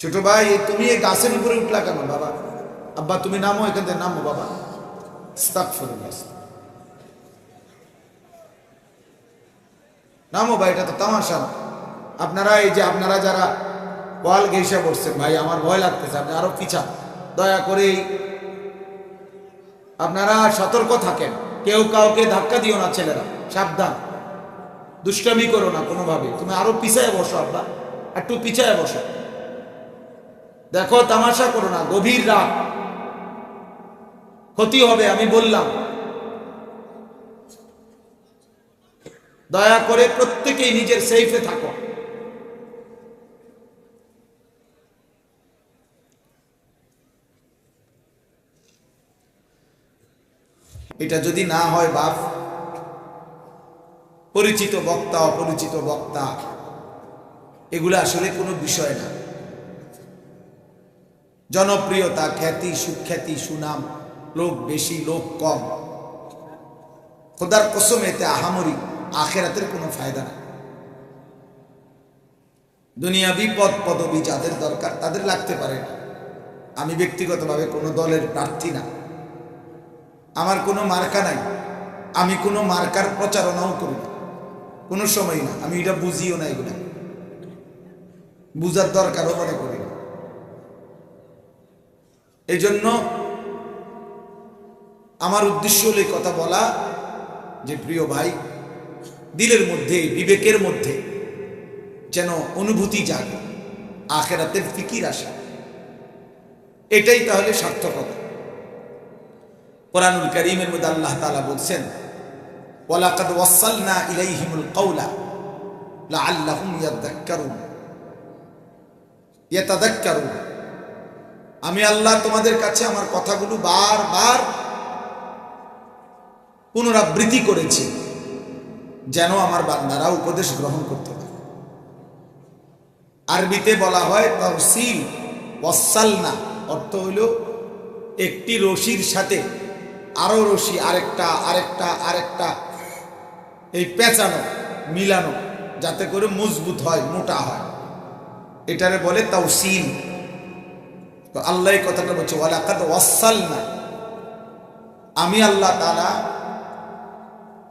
ছোট ভাই তুমি এই গাছের উপরে উঠলা কেন বাবা? আব্বা তুমি নামো, এখান থেকে নামো বাবা। আস্তাগফিরুল্লাহ। নামো ভাই, এটা তো তামাশা। আপনারা এই যে আপনারা যারা ওয়াল ঘেঁষে বসছেন, ভাই আমার ভয় লাগতেছে, আপনি আরো পিছা। দয়া করে আপনারা সতর্ক থাকেন, কেউ কাউকে ধাক্কা দিও না। ছেলেরা সাবধান, দুষ্টামি করো না কোনোভাবে। তুমি আরো পিছায় বসো আব্বা, একটু পিছায় বসো। দেখো তামাশা করো না, গভীর রাত, ক্ষতি হবে আমি বললাম। দয়া করে প্রত্যেকেই নিজের সেফে থাকো। এটা যদি না হয় বাপ, পরিচিত বক্তা অপরিচিত বক্তা এগুলো আসলে কোনো বিষয় না। জনপ্রিয়তা, খ্যাতি, সুখ্যাতি, সুনাম, লোক বেশি লোক কম, খোদার কসম এতে আহামরি আখেরাতের কোনো ফায়দা না। দুনিয়াবি পদ পদবি যাদের দরকার তাদের লাগতে পারে না। আমি ব্যক্তিগতভাবে কোনো দলের প্রার্থী না, আমার কোনো মার্কা নাই, আমি কোনো মার্কার প্রচারণাও করি না, কোনো সময় না। আমি এটা বুঝিও না, এগুলা বুঝার দরকারও মনে করি না। এই জন্য আমার উদ্দেশ্য হলো এই কথা বলা যে প্রিয় ভাই, দিলের মধ্যে বিবেকের মধ্যে যেন অনুভূতি জাগে, আখেরাতের ফিকির আসে, এটাই তাহলে সার্থকতা। কোরআনুল কারীমের মধ্যে আল্লাহ তাআলা বলছেন, ওয়ালাকাদ ওয়াসালনা ইলাইহিমুল কাওলা লাআল্লাহুম ইয়াতাযাক্কারুন। আমি আল্লাহ তোমাদের কাছে আমার কথাগুলো বারবার পুনরাবৃত্তি করেছি যেন আমার বান্দারা উপদেশ গ্রহণ করতে পারে। আরবিতে বলা হয় তাওসিল, ওয়াসালনা অর্থ হইল একটি রশির সাথে আরো রশি, আরেকটা আরেকটা আরেকটা, এই পেঁচানো মিলানো যাতে করে মজবুত হয়, মোটা হয়, এটারে বলে তাওসিল। তো আল্লাহ এই কথাটা বলছে, ওয়ালাকাদ ওয়াসালনা, আমি আল্লাহ তাআলা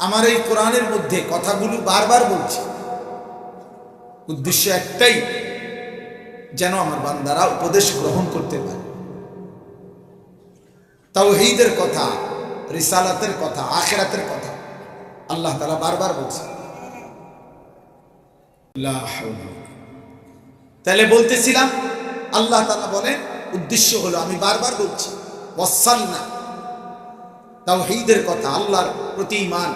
আমার এই কোরআনের মধ্যে কথাগুলো বারবার বলছি, উদ্দেশ্য একটাই, যেন আমার বান্দারা উপদেশ গ্রহণ করতে পারে। তাওহীদের কথা, রিসালাতের কথা, আখিরাতের কথা আল্লাহ তাআলা বারবার বলছে। তাহলে বলতেছিলাম আল্লাহ তাআলা বলেন উদ্দেশ্য হলো, আমি বারবার বলছি ওয়াসালনা, তাওহীদের কথা, আল্লাহর প্রতি ঈমান,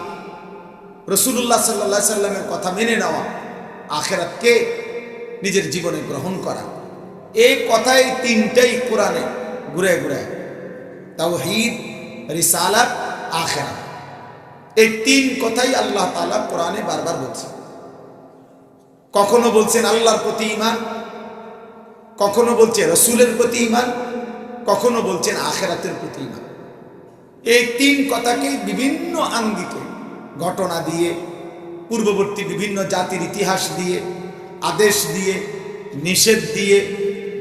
রাসূলুল্লাহ সাল্লাল্লাহু আলাইহি সাল্লামের কথা মেনে নেওয়া, আখিরাতকে নিজের জীবনে গ্রহণ করা। এই কথাই তিনটাই কোরআনে ঘুরে ঘুরে, তাওহীদ, রিসালাত, আখিরাত, এই তিন কথাই আল্লাহ তাআলা কোরআনে বারবার বলছেন। কখনো বলছেন আল্লাহর প্রতি ঈমান, কখনো বলছে রাসূলের প্রতি ঈমান, কখনো বলছেন আখিরাতের প্রতি ঈমান। এই তিন কথাকে বিভিন্ন আঙ্গিকে, ঘটনা দিয়ে, পূর্ববর্তী বিভিন্ন জাতির ইতিহাস দিয়ে, আদেশ দিয়ে, নিষেধ দিয়ে,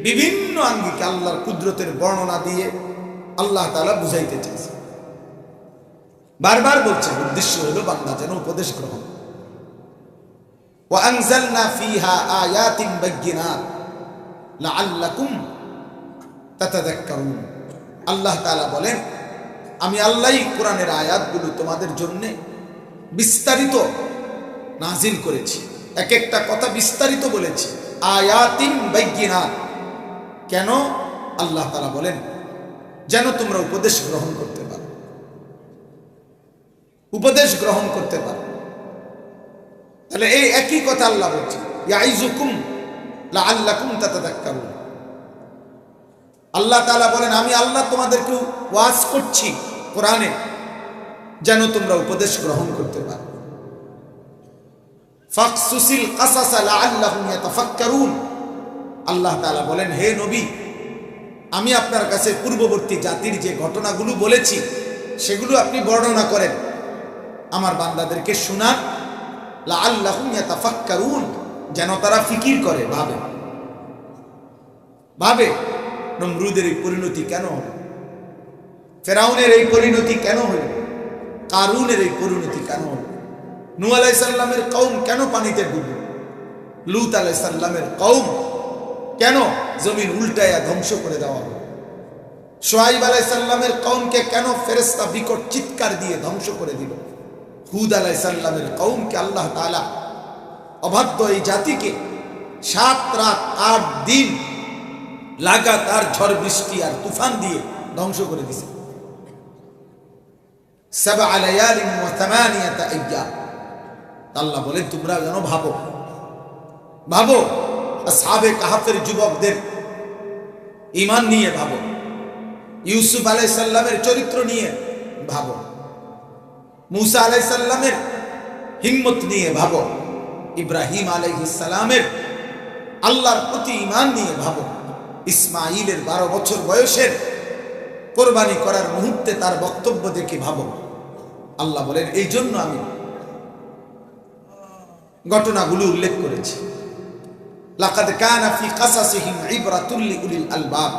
বিভিন্ন আঙ্গিকে আল্লাহর কুদরতের বর্ণনা দিয়ে আল্লাহ তাআলা বুঝাইতে চাইছে। বারবার বলছে উদ্দেশ্য হলো বান্দা যেন উপদেশ গ্রহণ। ওয়া আনজালনা ফিহা আয়াতিন বাইয়িনাত লাআল্লাকুম তাতাযাক্কারুন। আল্লাহ তাআলা বলেন, আমি আল্লাহই কোরআনের আয়াতগুলো তোমাদের জন্য বিস্তারিত নাজিল করেছি, এক একটা কথা বিস্তারিত বলেছি। আয়াতিন বাইয়িনাত, কেন? আল্লাহ তাআলা বলেন যেন তোমরা উপদেশ গ্রহণ করতে পারো, উপদেশ গ্রহণ করতে পারো। তাহলে এই একই কথা আল্লাহ বলছে, ইয়াইজুকুম লাআল্লাকুম তাতাযাক্কারুন। আল্লাহ তাআলা বলেন আমি আল্লাহ তোমাদেরকে ওয়াজ করছি কোরআনে যেন তোমরা উপদেশ গ্রহণ করতে পারো। ফাকসুসিল কাসাসা লাআল্লাহুম ইয়াতাফাক্কারুন। আল্লাহ তাআলা বলেন, হে নবী, আমি আপনার কাছে পূর্ববর্তী জাতির যে ঘটনাগুলো বলেছি সেগুলো আপনি বর্ণনা করেন, আমার বান্দাদেরকে শোনান, লাআল্লাহুম ইয়াতাফাক্কারুন, যেন তারা ফিকির করে, ভাবে। ভাবে নমরুদের এই পরিণতি কেন হলো, ফেরাউনের এই পরিণতি কেন হলো, কারুনের এই পরিণতি কেন হলো, নূহ আলাইহিস সালামের কওম কেন পানিতে ডুবল, লূত আলাইহিস সালামের কওম কেন জমিন উল্টায়া ধ্বংস করে দেওয়া হলো, শুআয়ব আলাইহিস সালামের কওমকে কেন ফেরেশতা বিকট চিৎকার দিয়ে ধ্বংস করে দিল, হুদ আলাইহিস সালামের কওমকে আল্লাহ তাআলা অবাধ্য এই জাতিকে 7 রাত 8 দিন লাগাতার ঝড় বৃষ্টি আর তুফান দিয়ে ধ্বংস করে দিয়েছে। 7 লায়ালিন ওয়া 8 আইয়াম। আল্লাহ বলেন তোমরা যেন ভাবো ভাবো আসহাবে কাহফের যুবকদের ঈমান নিয়ে ভাবো, ইউসুফ আলাইহিস সালামের চরিত্র নিয়ে ভাবো, মূসা আলাইহিস সালামের হিম্মত নিয়ে ভাবো, ইব্রাহিম আলাইহিস সালামের আল্লাহর প্রতি ঈমান নিয়ে ভাবো, ইসমাঈলের 12 বছর বয়সের কোরবানি করার মুহূর্তে তার বক্তব্য দেখে ভাবো। আল্লাহ বলেন এই জন্য আমি ঘটনাগুলো উল্লেখ করেছি। লাকাদ কানা ফি কাসাসিহিম ইবরাতুল লিউলিল আলবাব।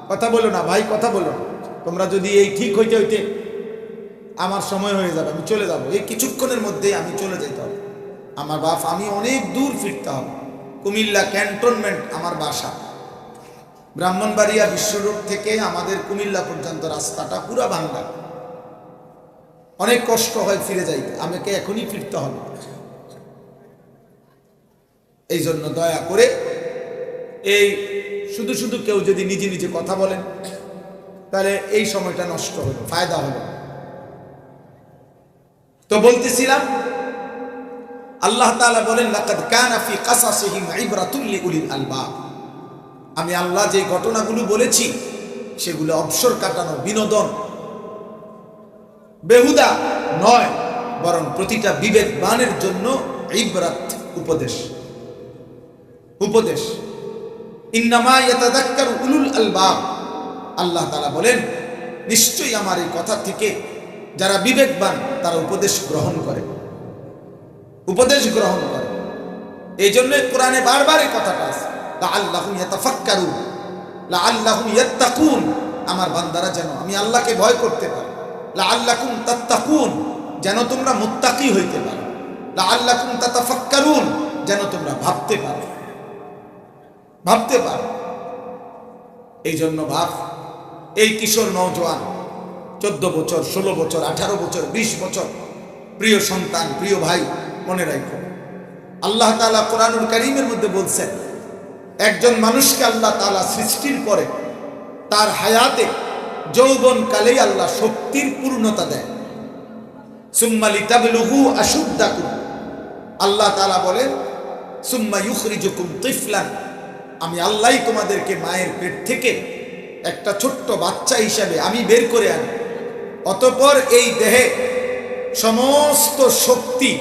কথা বলো না ভাই, কথা বলো না। তোমরা যদি এই ঠিক হইতে হইতে আমার সময় হয়ে যাবে, আমি চলে যাব, এই কিছুক্ষণের মধ্যেই আমি চলে যেতে হবে। আমার বাপ, আমি অনেক দূর ফিরতে হবে। কুমিল্লা ক্যান্টনমেন্ট আমার বাসা, ব্রাহ্মণবাড়িয়া বিশ্ব রোড থেকে আমাদের কুমিল্লা পর্যন্ত রাস্তাটা পুরা ভাঙ্গা, অনেক কষ্ট হয় ফিরে যাইতে, আমাকে এখনই ফিরতে হবে। এই জন্য দয়া করে এই শুধু শুধু কেউ যদি নিজে নিজে কথা বলেন তাহলে এই সময়টা নষ্ট হলো, ফায়দা হলো। তো বলতেছিলাম আল্লাহ তাআলা বলেন লাকাদ কানা ফি কাসাসিহিম ইবরাতুল লিউলিল আলবাব। আমি আল্লাহ যে ঘটনাগুলো বলেছি সেগুলো অবসর কাটানো, বিনোদন, বেহুদা নয়, বরং প্রতিটা বিবেকবানের জন্য ইবরাত, উপদেশ। উপদেশ ইন্নামা ইয়াতাযাক্কারু উলুল আলবাব। আল্লাহ তাআলা বলেন নিশ্চয়ই আমার এই কথা থেকে যারা বিবেকবান তারা উপদেশ গ্রহণ করে, উপদেশ গ্রহণ করে। এই জন্য কোরআনে বারবার এই কথাটা আছে, লাআল্লাহুম ইয়াতাফাক্কারুন লাআল্লাহুম ইয়াত্তাকুন। আমার বান্দারা যেন আমি আল্লাহকে ভয় করতে পারে, লাআল্লাকুম তাত্তাকুন, যেন তোমরা মুত্তাকি হইতে পারো, লাআল্লাকুম তাতাফাক্কারুন, যেন তোমরা ভাবতে পারো, ভাবতে পারো। এই জন্য ভাব, এই কিশোর নওজোয়ান 14 বছর 16 বছর 18 বছর 20 বছর প্রিয় সন্তান, প্রিয় ভাই, মনে রাখো আল্লাহ তাআলা কোরআনুল কারীমের মধ্যে বলছেন একজন মানুষকে আল্লাহ তাআলা সৃষ্টির পরে তার হায়াতে যৌবন কালেই আল্লাহ শক্তির পূর্ণতা দেয়। সুম্মা লিতাবলুগু আশুদ্দাকুম। আল্লাহ তাআলা বলেন সুম্মা ইউখরিজুকুম তিফলান। আমি আল্লাহই তোমাদেরকে মায়ের পেট থেকে একটা ছোট্ট বাচ্চা হিসাবে আমি বের করে আনি, অতঃপর এই দেহে সমস্ত শক্তি,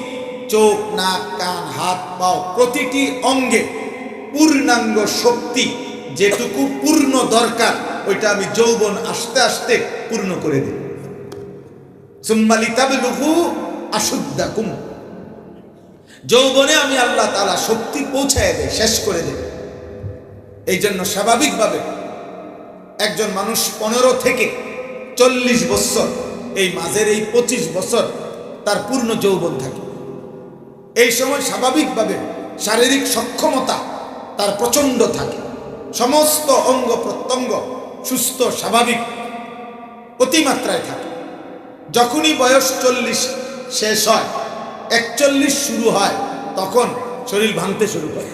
চোখ, নাক, কান, হাত, পাও, প্রতিটি অঙ্গে পূর্ণাঙ্গ শক্তি, যেটুকু পূর্ণ দরকার ওইটা আমি যৌবন আস্তে আস্তে পূর্ণ করে দিই। সুম্মা লিতাবলুগু আশুদ্দাকুম। যৌবনে আমি আল্লাহ তাআলা শক্তি পৌঁছায় দেয়, শেষ করে দেয়। এই জন্য স্বাভাবিকভাবে একজন মানুষ 15 থেকে 40 বছর, এই মাঝের এই 25 বছর তার পূর্ণ যৌবন থাকে। এই সময় স্বাভাবিকভাবে শারীরিক সক্ষমতা তার প্রচণ্ড থাকে, সমস্ত অঙ্গ প্রত্যঙ্গ সুস্থ স্বাভাবিক অতিমাত্রায় থাকে। যখনই বয়স 40 শেষ হয়, 41 শুরু হয়, তখন শরীর ভাঙতে শুরু করে।